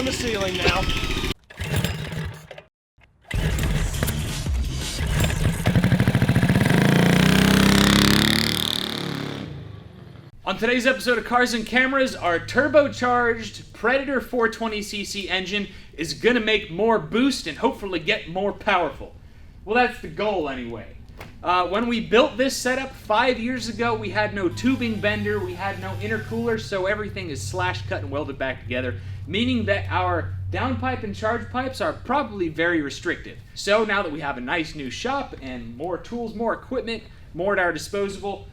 on the ceiling now. On today's episode of Cars and Cameras, our turbocharged Predator 420cc engine is going to make more boost and hopefully get more powerful. Well, that's the goal anyway. When we built this setup 5 years ago, we had no tubing bender, we had no intercooler, so everything is slash cut and welded back together, meaning that our downpipe and charge pipes are probably very restrictive. So now that we have a nice new shop and more tools, more equipment, more at our disposal,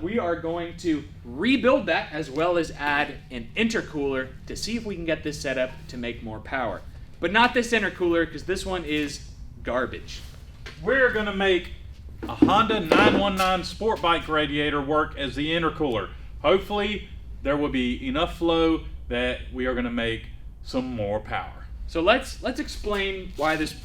we are going to rebuild that as well as add an intercooler to see if we can get this set up to make more power. But not this intercooler, because this one is garbage. We're going to make a Honda 919 sport bike radiator work as the intercooler. Hopefully there will be enough flow that we are going to make some more power. So let's explain why this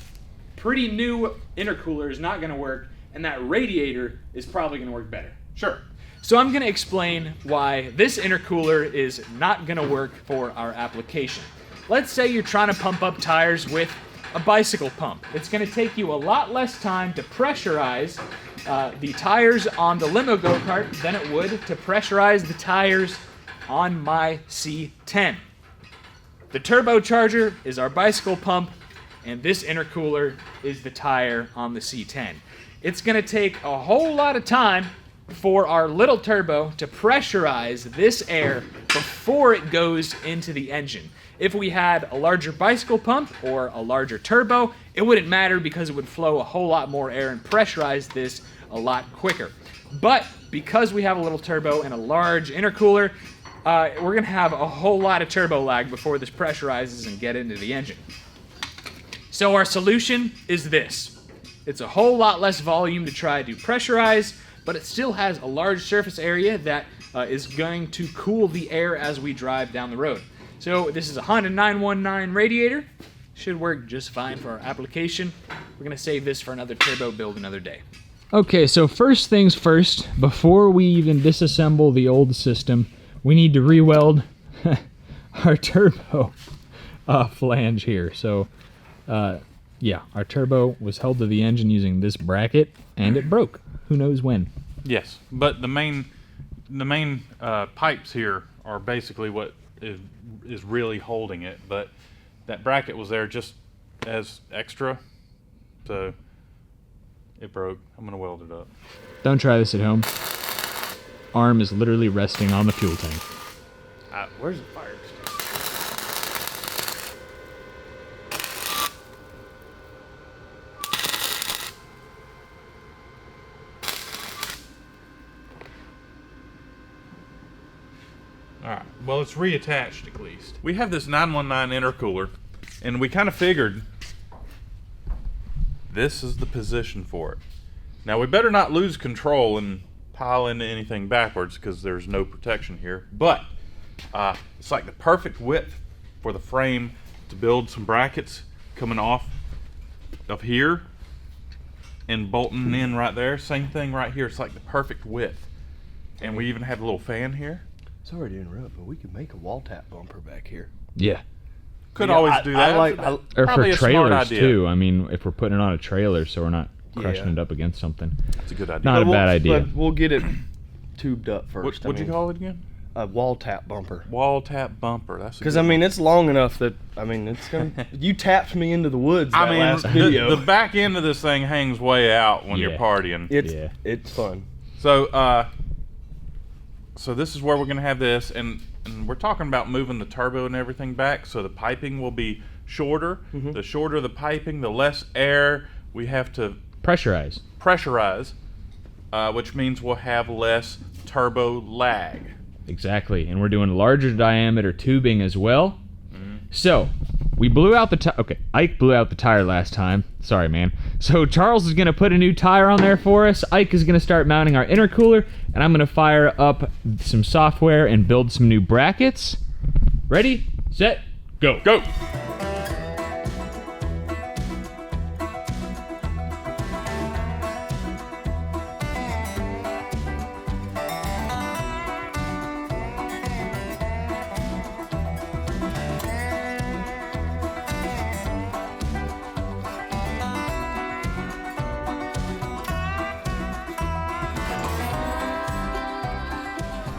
pretty new intercooler is not going to work and that radiator is probably going to work better. Sure. So I'm going to explain why this intercooler is not going to work for our application. Let's say you're trying to pump up tires with a bicycle pump. It's going to take you a lot less time to pressurize the tires on the limo go-kart than it would to pressurize the tires on my C10. The turbocharger is our bicycle pump, and this intercooler is the tire on the C10. It's going to take a whole lot of time for our little turbo to pressurize this air before it goes into the engine. If we had a larger bicycle pump or a larger turbo, it wouldn't matter because it would flow a whole lot more air and pressurize this a lot quicker. But because we have a little turbo and a large intercooler, we're going to have a whole lot of turbo lag before this pressurizes and get into the engine. So our solution is this. It's a whole lot less volume to try to pressurize, but it still has a large surface area that is going to cool the air as we drive down the road. So this is a Honda 919 radiator. Should work just fine for our application. We're going to save this for another turbo build another day. Okay, so first things first, before we even disassemble the old system, we need to re-weld our turbo flange here. So yeah, our turbo was held to the engine using this bracket, and it broke. Who knows when? Yes, but the main pipes here are basically what is really holding it, but that bracket was there just as extra, so it broke. I'm gonna weld it up. Don't try this at home. Arm is literally resting on the fuel tank. Where's the fire extinguisher? Alright, well it's reattached at least. We have this 919 intercooler, and we kind of figured this is the position for it. Now we better not lose control and pile into anything backwards because there's no protection here, but it's like the perfect width for the frame to build some brackets coming off of here and bolting in right there. Same thing right here, it's like the perfect width. And we even have a little fan here. Sorry to interrupt, but we could make a wall tap bumper back here. Yeah. Could always do that. Or Probably for a smart trailers idea. too. I mean, if we're putting it on a trailer so we're not crushing it up against something. That's a good idea. Not a bad idea. But we'll get it tubed up first. What'd you call it again? A wall tap bumper. Wall tap bumper. That's Because I mean, it's long enough that it's gonna. You tapped me into the woods that last video. The back end of this thing hangs way out when you're partying. It's fun. So so this is where we're gonna have this, and we're talking about moving the turbo and everything back, so the piping will be shorter. Mm-hmm. The shorter the piping, the less air we have to Pressurize, which means we'll have less turbo lag. Exactly, and we're doing larger diameter tubing as well. So, we blew out the tire. Okay, Ike blew out the tire last time. Sorry, man. So Charles is going to put a new tire on there for us. Ike is going to start mounting our intercooler, and I'm going to fire up some software and build some new brackets. Ready, set, go. Go!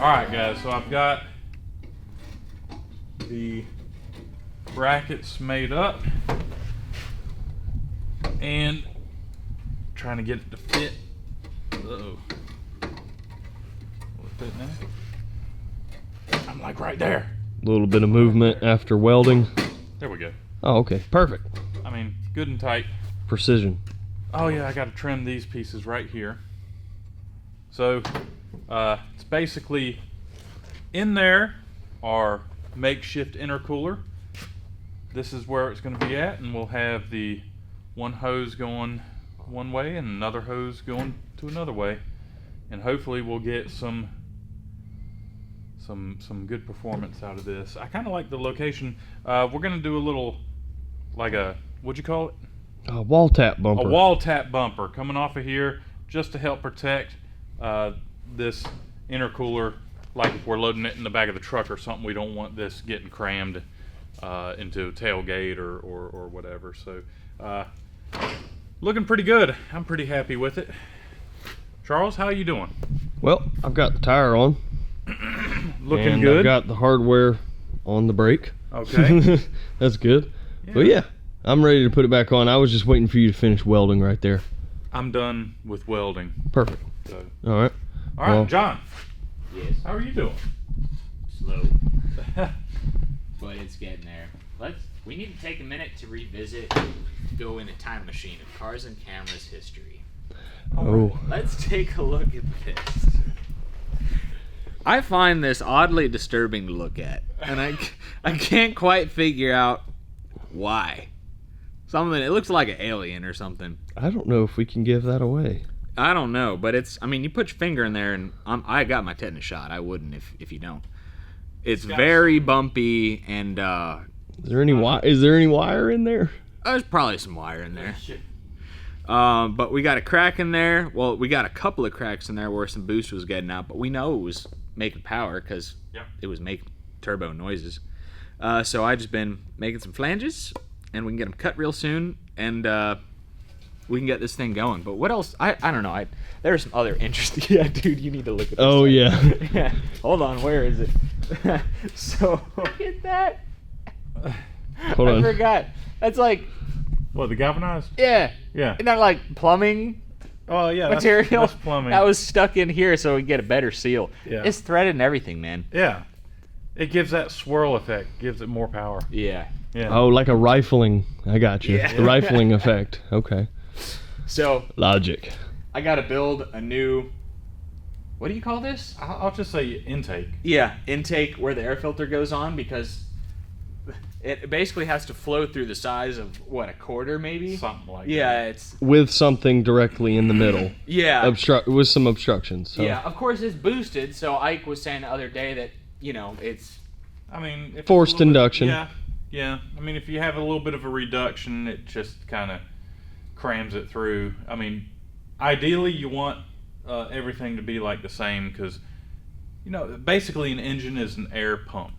Alright guys, so I've got the brackets made up and trying to get it to fit. Uh-oh. Will it fit now? I'm like right there. A little bit of movement after welding. There we go. Oh, okay. Perfect. I mean, good and tight. Precision. Oh yeah, I got to trim these pieces right here. So it's basically in there our makeshift intercooler. This is where it's going to be at, and we'll have the one hose going one way and another hose going to another way, and hopefully we'll get some good performance out of this. I kind of like the location. We're going to do a little, like a, what'd you call it? A wall tap bumper. A wall tap bumper coming off of here just to help protect this intercooler. Like if we're loading it in the back of the truck or something, we don't want this getting crammed into a tailgate or whatever. So looking pretty good. I'm pretty happy with it. Charles, how you doing? Well, I've got the tire on. Looking and good. I've got the hardware on the brake. Okay. That's good. Yeah. But yeah, I'm ready to put it back on. I was just waiting for you to finish welding right there. I'm done with welding. Perfect. So. All right. All right, Well, John. Yes. How are you doing? Slow. But it's getting there. We need to take a minute to revisit, go in a time machine of Cars and Cameras history. Oh. Let's take a look at this. I find this oddly disturbing to look at, and I can't quite figure out why. It looks like an alien or something. I don't know if we can give that away. I don't know, but you put your finger in there, and I got my tetanus shot. I wouldn't if you don't. It's very bumpy, and Is there any wire in there? there's probably some wire in there. But we got a crack in there. Well, we got a couple of cracks in there where some boost was getting out, but we know it was making power because it was making turbo noises. So I just been making some flanges, and we can get them cut real soon, and we can get this thing going. But what else? I don't know. There's some other interesting. Yeah, dude, you need to look at this. Oh, yeah. Yeah. Hold on, where is it? So look at that. Hold on. I forgot. That's like, What, the galvanized? yeah. Yeah. Isn't that like plumbing Oh yeah. material? That's plumbing. That was stuck in here so we can get a better seal. Yeah. It's threaded and everything, man. Yeah. It gives that swirl effect. Gives it more power. Yeah. Yeah. Oh, like a rifling. I got you. Yeah. The rifling effect. Okay. So Logic. I got to build a new. What do you call this? I'll just say intake. Yeah, intake where the air filter goes on, because it basically has to flow through the size of what, a quarter maybe? Something like Yeah, that. it's With something directly in the middle. yeah. With some obstructions. So. Yeah, of course it's boosted. So Ike was saying the other day that it's I mean, if it's Forced a little induction. Bit, yeah. I mean, if you have a little bit of a reduction, it just kind of crams it through. I mean, ideally you want everything to be like the same, because basically an engine is an air pump,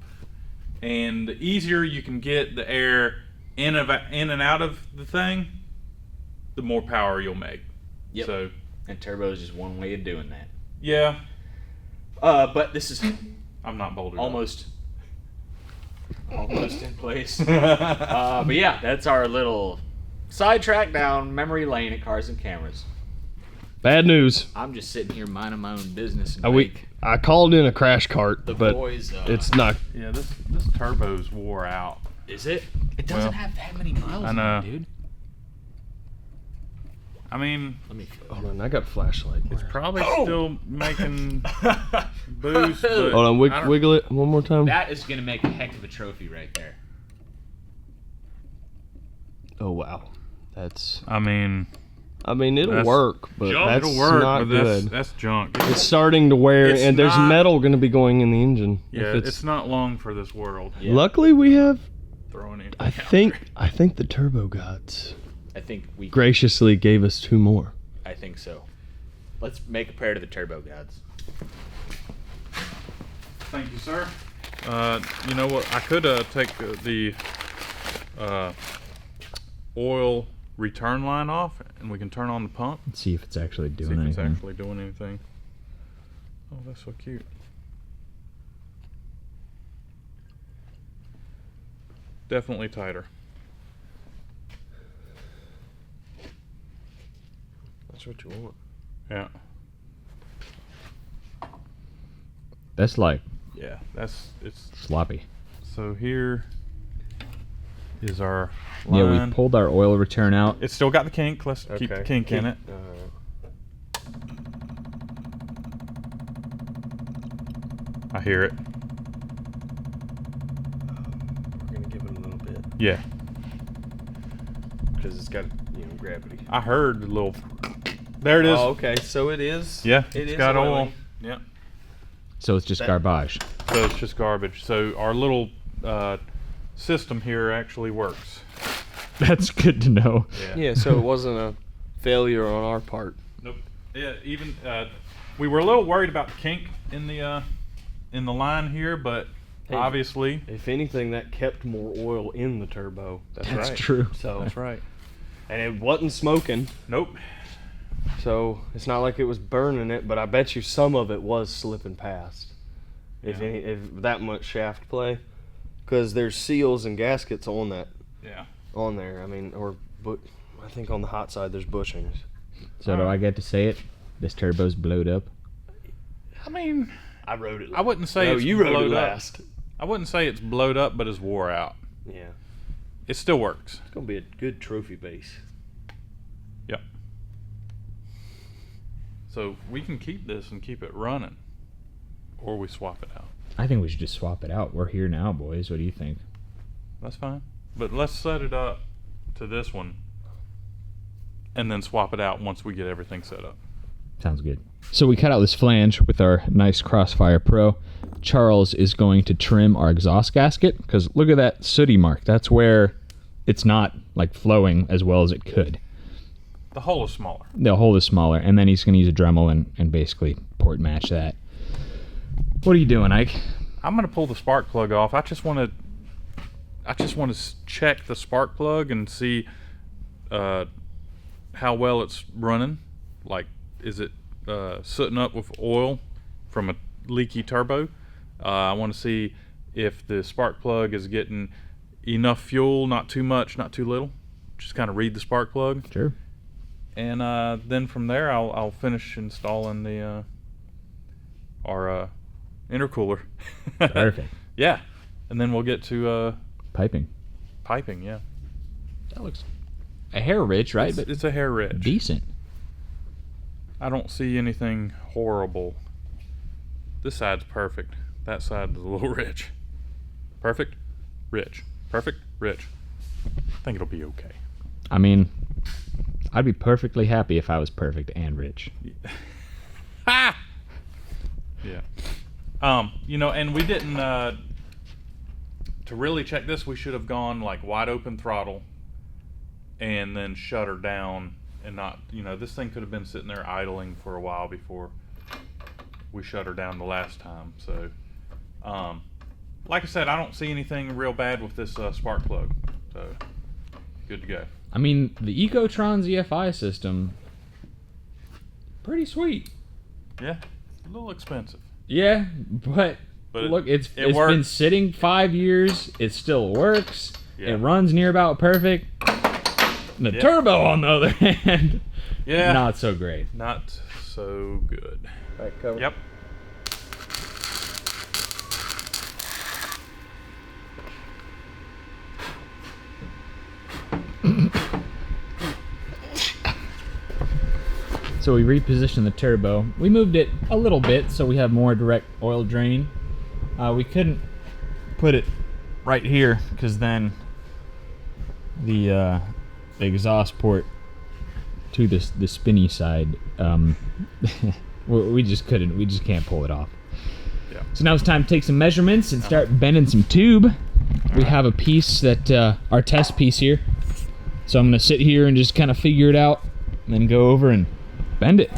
and the easier you can get the air in and out of the thing, the more power you'll make. Yep. So and turbo is just one way of doing that. yeah, But this is I'm not bolted up. almost in place. But yeah, that's our little sidetrack down memory lane at Cars and Cameras. Bad news. I'm just sitting here minding my own business. And I called in a crash cart, the but boys. it's not. Yeah, this turbo's wore out. Is it? It doesn't Well, have that many miles I on know. it, dude. I mean, Let me. Hold on, I got a flashlight. it's probably still making boost. But Hold on, I don't- wiggle it one more time. That is gonna make a heck of a trophy right there. Oh wow, that's. I mean, It'll That's work, but junk. that's It'll work, not but good. that's junk. It's starting to wear, It's and there's not- metal going to be going in the engine. Yeah, if it's not long for this world. Yeah. Luckily, we have. Throwing it. I think the turbo gods I think we. graciously gave us 2 more. I think so. Let's make a prayer to the turbo gods. Thank you, sir. You know what? I could take the oil return line off, and we can turn on the pump. Let's see if it's actually See doing if it's anything. actually doing anything. Oh, that's so cute. Definitely tighter. That's what you want. Yeah. That's like Yeah, it's sloppy. so here is our Yeah, line. we pulled our oil return out. It's still got the kink. Let's keep the kink in it. I hear it. We're gonna give it a little bit Yeah. because it's got gravity. I heard a little. There it is. Oh, okay. So it is. Yeah, it it's is got oily. oil. Yeah. So it's just garbage. So it's just garbage. So our little system here actually works. That's good to know. Yeah. So it wasn't a failure on our part. Nope. Yeah. Even we were a little worried about the kink in the line here, but Hey. obviously If anything, that kept more oil in the turbo. That's right. true. So that's right. And it wasn't smoking, nope. so it's not like it was burning it. But I bet you some of it was slipping past. If Yeah. if that much shaft play, because there's seals and gaskets on that Yeah. on there. I mean, I think on the hot side there's bushings. So do I get to say it? This turbo's blowed up. I mean, I rode it. I wouldn't say No, it's you rode it blowed up. last. I wouldn't say it's blowed up, but it's wore out. Yeah, It still works. it's gonna be a good trophy base. Yep. So we can keep this and keep it running, or we swap it out. I think we should just swap it out. We're here now, boys. What do you think? That's fine. But let's set it up to this one, and then swap it out once we get everything set up. Sounds good. So we cut out this flange with our nice Crossfire Pro. Charles is going to trim our exhaust gasket, because look at that sooty mark. That's where it's not like flowing as well as it could. The hole is smaller. The hole is smaller, and then he's going to use a Dremel and basically port match that. What are you doing, Ike? I'm gonna pull the spark plug off. I just want to check the spark plug and see how well it's running. Like, is it sooting up with oil from a leaky turbo? I want to see if the spark plug is getting enough fuel, not too much, not too little. Just kind of read the spark plug. Sure. And then from there, I'll finish installing the our intercooler. Perfect. Yeah, and then we'll get to Piping. piping. Yeah, That looks a hair rich, right? But it's a hair ridge. decent. I don't see anything horrible. This side's perfect. That side is a little rich. Perfect, rich. Perfect, rich. I think it'll be okay. I mean, I'd be perfectly happy if I was perfect and rich. Ha! Yeah. And we didn't. To really check this, we should have gone like wide open throttle, and then shut her down, and not. This thing could have been sitting there idling for a while before we shut her down the last time. So, like I said, I don't see anything real bad with this spark plug. So, good to go. I mean, the Ecotron ZFI system, pretty sweet. Yeah, a little expensive. Yeah, but look, it's been works. sitting 5 years. It still works. Yeah. It runs near about perfect. The turbo, on the other hand, Yeah, not so great. not so good. Back cover. Yep. So we repositioned the turbo. We moved it a little bit so we have more direct oil drain. We couldn't put it right here because then the exhaust port to the spinny side, we just couldn't. We just can't pull it off. Yeah. So now it's time to take some measurements and start bending some tube. We have a piece that our test piece here. So I'm gonna sit here and just kind of figure it out, and then go over and bend it.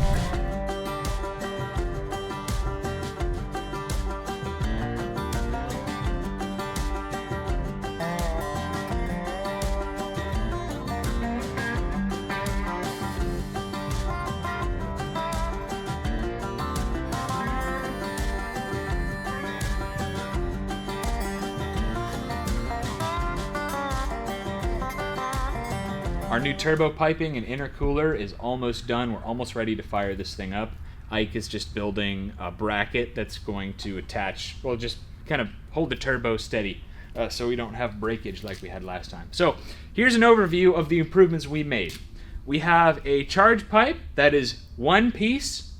Our new turbo piping and intercooler is almost done. We're almost ready to fire this thing up. Ike is just building a bracket that's going to attach, well, just kind of hold the turbo steady so we don't have breakage like we had last time. So here's an overview of the improvements we made. We have a charge pipe that is one piece,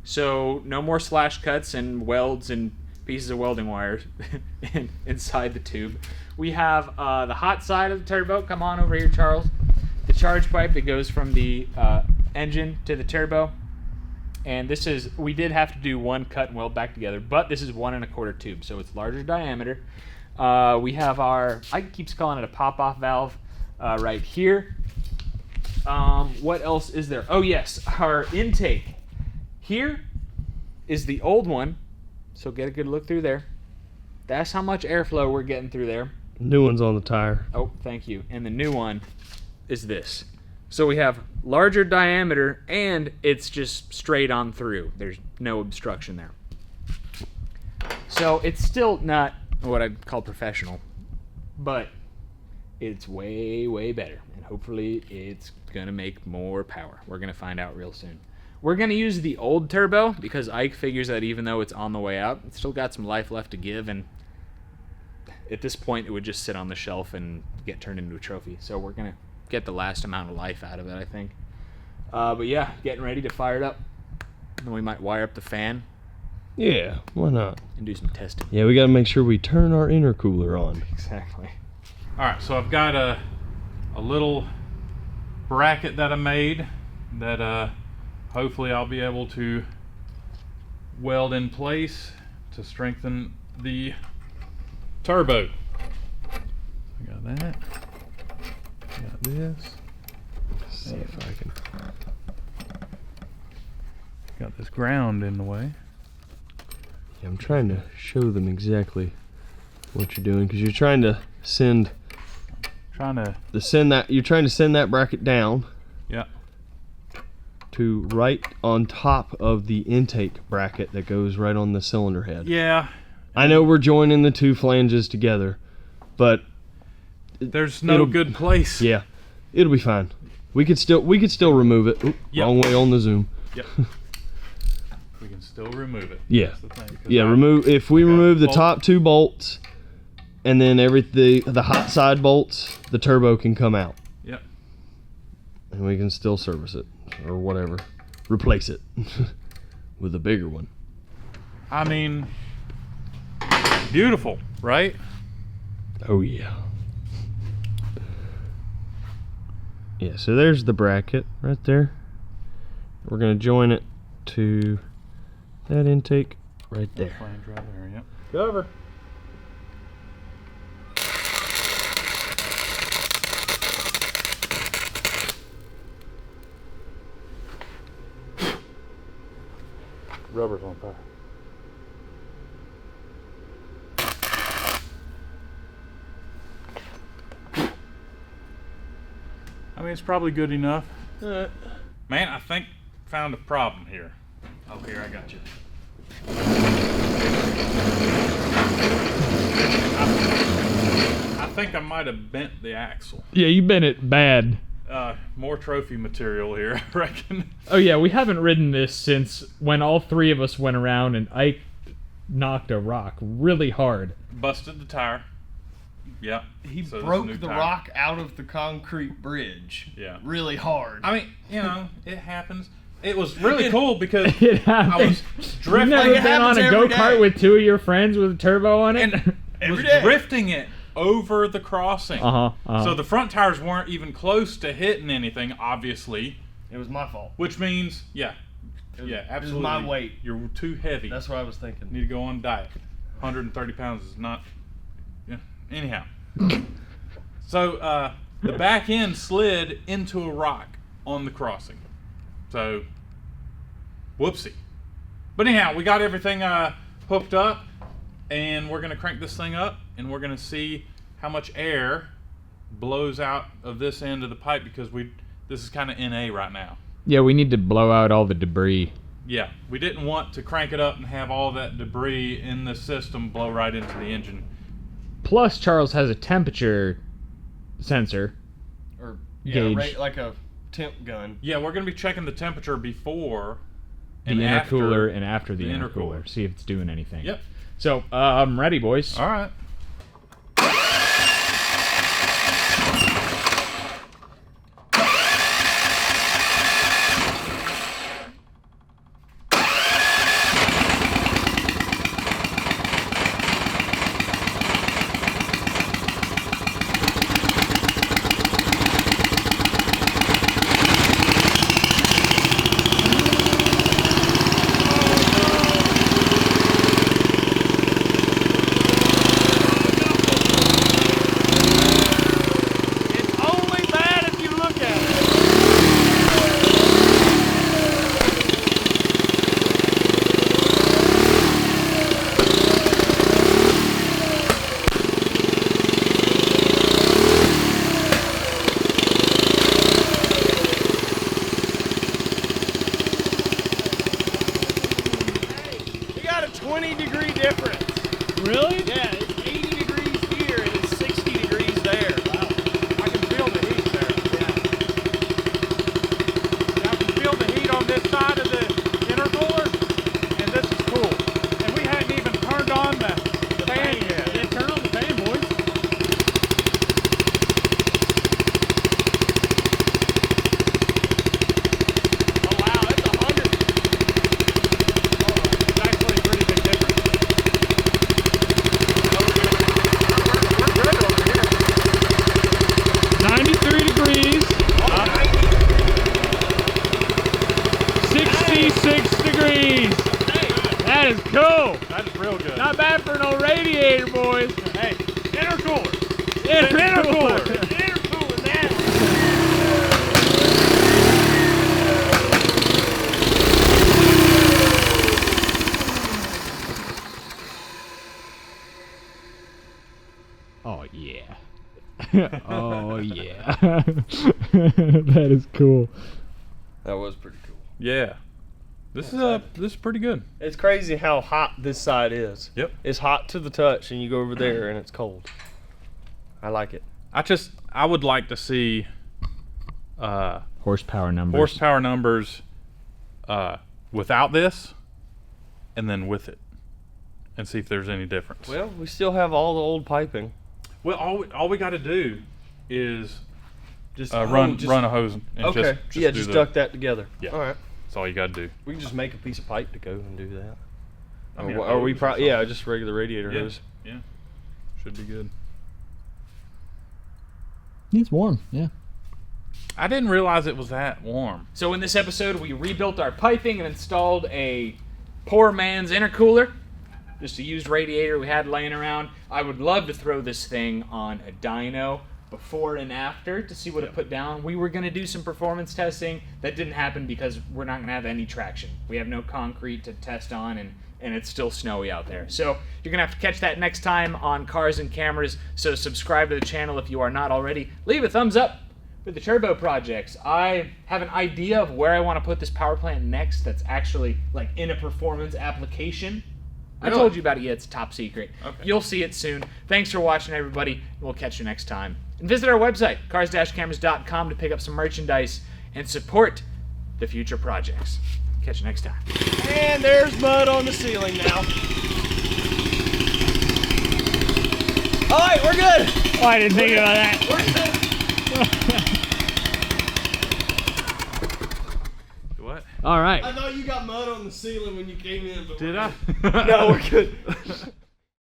so no more slash cuts and welds and pieces of welding wire inside the tube. We have the hot side of the turbo. Come on over here, Charles. The charge pipe that goes from the engine to the turbo. And this is, we did have to do one cut and weld back together, but this is 1 1/4 tube, so it's larger diameter. We have our, Ike keeps calling it a pop-off valve right here. What else is there? Oh yes, our intake. Here is the old one, so get a good look through there. That's how much airflow we're getting through there. New one's on the tire. Oh, thank you. And the new one is this. So we have larger diameter, and it's just straight on through. There's no obstruction there. So it's still not what I'd call professional, but it's way, way better. And hopefully it's going to make more power. We're going to find out real soon. We're going to use the old turbo because Ike figures that even though it's on the way out, it's still got some life left to give, and at this point it would just sit on the shelf and get turned into a trophy. So we're going to get the last amount of life out of it, I think. But yeah, getting ready to fire it up. And we might wire up the fan Yeah, why not? and do some testing. Yeah, we got to make sure we turn our intercooler on. Exactly. All right, so I've got a little bracket that I made that hopefully I'll be able to weld in place to strengthen the turbo. I got that. Got this. Let's see if I can. Got this ground in the way. Yeah, I'm trying to show them exactly what you're doing because you're trying to send you're trying to send that bracket down. Yeah. To right on top of the intake bracket that goes right on the cylinder head. Yeah. I know we're joining the two flanges together, but there's no good place. Yeah, it'll be fine. We could still remove it. Oop, Yep. Wrong way on the zoom. Yep. We can still remove it. Yeah. That's the thing, 'cause Yeah, if we remove the top two bolts and then the hot side bolts, the turbo can come out. Yep. And we can still service it or whatever. Replace it with a bigger one. I mean, beautiful, right? Oh yeah. Yeah, so there's the bracket right there. We're gonna join it to that intake right there. Flange right there, yep. Cover. Rubber's on fire. I mean, it's probably good enough. Man, I think found a problem here. Oh, here, I got you. I think I might have bent the axle. Yeah, you bent it bad. More trophy material here, I reckon. Oh yeah, we haven't ridden this since when all three of us went around and Ike knocked a rock really hard. Busted the tire. Yeah. He So this broke new the tire. rock out of the concrete bridge. Yeah. Really hard. I mean, you know, it happens. It was really cool because It happened. I was You've drifting. never Like, it been on happens a every go-kart day. with two of your friends with a turbo on it? was day. drifting it over the crossing. Uh-huh. So the front tires weren't even close to hitting anything, obviously, It was my fault. which means, yeah, It was, yeah, It absolutely. was my weight. You're too heavy. That's what I was thinking. Need to go on diet. 130 pounds is not. Yeah. Anyhow, so the back end slid into a rock on the crossing. So, whoopsie. But anyhow, we got everything hooked up, and we're gonna crank this thing up, and we're gonna see how much air blows out of this end of the pipe because this is kind of NA right now. Yeah, we need to blow out all the debris. Yeah, we didn't want to crank it up and have all that debris in the system blow right into the engine. Plus, Charles has a temperature sensor. Or gauge. like a temp gun. Yeah, we're gonna be checking the temperature before The and intercooler and after the intercooler. intercooler. See if it's doing anything. Yep. So, I'm ready, boys. All right. It's only bad if you look at it. You got a 20-degree difference. Really? Yeah, it's 80 degrees here and it's 60 degrees there. Wow. I can feel the heat there. Yeah. I can feel the heat on this side of the intercooler, and this is cool. And we hadn't even turned on the fan yet. Yeah, turn on the fan, boys. Oh wow, it's 100. Oh, it's actually a pretty big difference. We're good over here. 93 degrees. 66 degrees. That is cool. That is real good. Not bad for an old radiator, boys. Hey, intercooler. Intercooler. Intercooler now. Oh yeah. Oh yeah. That is cool. That was pretty cool. Yeah. This is pretty good. It's crazy how hot this side is. Yep. It's hot to the touch, and you go over there, and it's cold. I like it. I would like to see Horsepower numbers. horsepower numbers without this and then with it and see if there's any difference. Well, we still have all the old piping. Well, all we got to do is Just run a hose and Okay. just Just do duck that together. Yeah. All right. That's all you got to do. We can just make a piece of pipe to go and do that. I mean, Or we hose or probably something. just regular radiator hose. Yeah. Should be good. It's warm, yeah. I didn't realize it was that warm. So in this episode, we rebuilt our piping and installed a poor man's intercooler. Just a used radiator we had laying around. I would love to throw this thing on a dyno before and after to see what it put down. We were going to do some performance testing. That didn't happen because we're not going to have any traction. We have no concrete to test on, and it's still snowy out there. So you're going to have to catch that next time on Cars and Cameras. So subscribe to the channel if you are not already. Leave a thumbs up for the turbo projects. I have an idea of where I want to put this power plant next that's actually like in a performance application. I Really? told you about it, yeah, it's top secret. Okay. You'll see it soon. Thanks for watching, everybody, and we'll catch you next time. And visit our website, cars-cameras.com, to pick up some merchandise and support the future projects. Catch you next time. And there's mud on the ceiling now. All right, we're good. Oh, I didn't think about that. What? All right. I thought you got mud on the ceiling when you came in. But Did I? No, we're good.